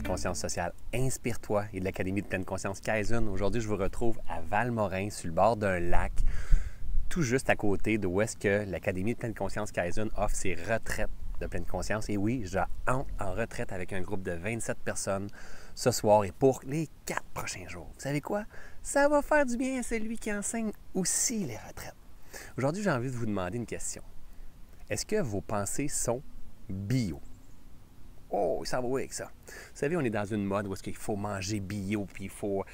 conscience sociale Inspire-toi et de l'Académie de pleine conscience Kaizen. Aujourd'hui, je vous retrouve à Valmorin, sur le bord d'un lac, tout juste à côté de où est-ce que l'Académie de pleine conscience Kaizen offre ses retraites de pleine conscience. Et oui, je entre en retraite avec un groupe de 27 personnes ce soir et pour les 4 prochains jours. Vous savez quoi? Ça va faire du bien à celui qui enseigne aussi les retraites. Aujourd'hui, j'ai envie de vous demander une question. Est-ce que vos pensées sont bio? Oh, ça va avec ça. Vous savez, on est dans une mode où est-ce qu'il faut manger bio, puis il faut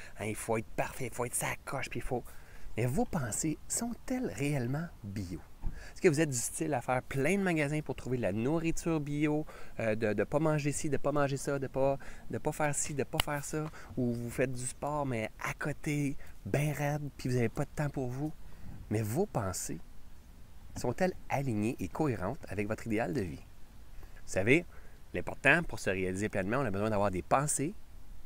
être parfait, il faut être sacoche, puis il faut... Mais vos pensées sont-elles réellement bio? Est-ce que vous êtes du style à faire plein de magasins pour trouver de la nourriture bio, de ne pas manger ci, de ne pas manger ça, de ne pas faire ci, de ne pas faire ça, ou vous faites du sport, mais à côté, bien raide, puis vous n'avez pas de temps pour vous? Mais vos pensées sont-elles alignées et cohérentes avec votre idéal de vie? Vous savez, l'important pour se réaliser pleinement, on a besoin d'avoir des pensées,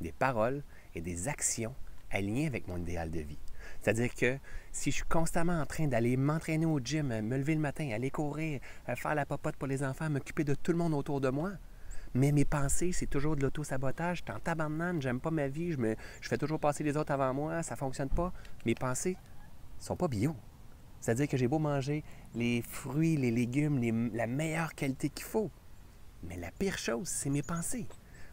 des paroles et des actions alignées avec mon idéal de vie. C'est-à-dire que si je suis constamment en train d'aller m'entraîner au gym, me lever le matin, aller courir, faire la popote pour les enfants, m'occuper de tout le monde autour de moi, mais mes pensées, c'est toujours de l'auto-sabotage, je suis en tabarnane, j'aime pas ma vie, je fais toujours passer les autres avant moi, ça fonctionne pas. Mes pensées sont pas bio. C'est-à-dire que j'ai beau manger les fruits, les légumes, la meilleure qualité qu'il faut. Mais la pire chose, c'est mes pensées.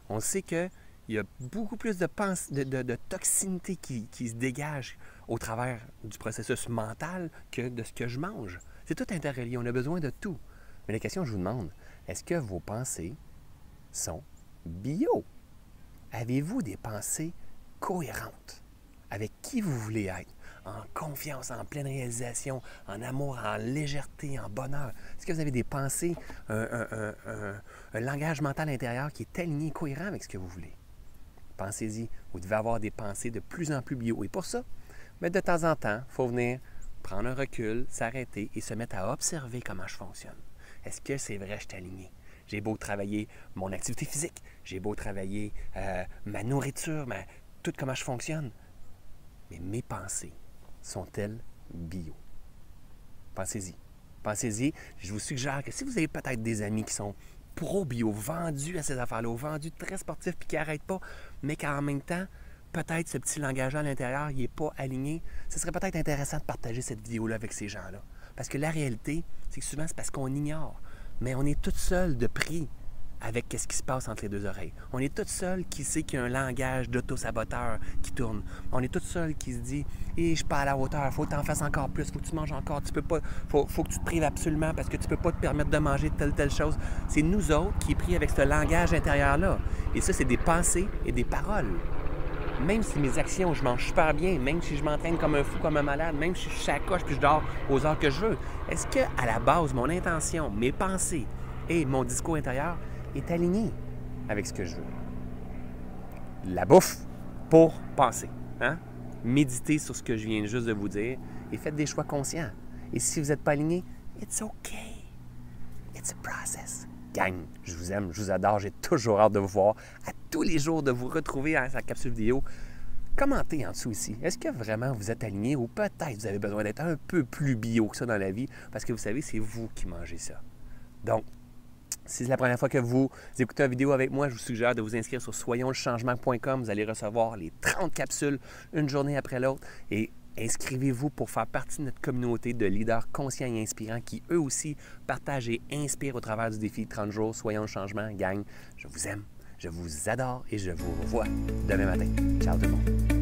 On sait qu'il y a beaucoup plus de toxicité qui se dégage au travers du processus mental que de ce que je mange. C'est tout interrelié, on a besoin de tout. Mais la question que je vous demande, est-ce que vos pensées sont bio? Avez-vous des pensées cohérentes avec qui vous voulez être? En confiance, en pleine réalisation, en amour, en légèreté, en bonheur? Est-ce que vous avez des pensées, un langage mental intérieur qui est aligné et cohérent avec ce que vous voulez? Pensez-y, vous devez avoir des pensées de plus en plus bio. Et pour ça, mais de temps en temps, il faut venir prendre un recul, s'arrêter et se mettre à observer comment je fonctionne. Est-ce que c'est vrai, je suis aligné? J'ai beau travailler mon activité physique, j'ai beau travailler ma nourriture, tout comment je fonctionne. Mais mes pensées sont-elles bio? Pensez-y. Pensez-y. Je vous suggère que si vous avez peut-être des amis qui sont pro-bio, vendus à ces affaires-là, vendus très sportifs puis qui n'arrêtent pas, mais qu'en même temps, peut-être ce petit langage à l'intérieur, il n'est pas aligné, ce serait peut-être intéressant de partager cette vidéo-là avec ces gens-là. Parce que la réalité, c'est que souvent, c'est parce qu'on ignore. Mais on est tout seul de pris avec ce qui se passe entre les deux oreilles. On est tout seul qui sait qu'il y a un langage d'auto-saboteur qui tourne. On est tout seul qui se dit « je suis pas à la hauteur, faut que tu en fasses encore plus, faut que tu manges encore, tu peux pas, faut que tu te prives absolument parce que tu peux pas te permettre de manger telle chose. » C'est nous autres qui est pris avec ce langage intérieur-là. Et ça, c'est des pensées et des paroles. Même si mes actions, je mange super bien, même si je m'entraîne comme un fou, comme un malade, même si je suis sacoche puis je dors aux heures que je veux, est-ce qu'à la base, mon intention, mes pensées et mon discours intérieur est aligné avec ce que je veux? La bouffe pour penser. Hein? Méditez sur ce que je viens juste de vous dire et faites des choix conscients. Et si vous n'êtes pas aligné, it's okay. It's a process. Gang, je vous aime, je vous adore, j'ai toujours hâte de vous voir, à tous les jours de vous retrouver à sa capsule vidéo. Commentez en dessous ici. Est-ce que vraiment vous êtes aligné ou peut-être vous avez besoin d'être un peu plus bio que ça dans la vie parce que vous savez, c'est vous qui mangez ça. Donc, si c'est la première fois que vous écoutez une vidéo avec moi, je vous suggère de vous inscrire sur soyonschangement.com. Vous allez recevoir les 30 capsules une journée après l'autre et inscrivez-vous pour faire partie de notre communauté de leaders conscients et inspirants qui, eux aussi, partagent et inspirent au travers du défi 30 jours. Soyons le changement. Gang, je vous aime, je vous adore et je vous revois demain matin. Ciao tout le monde.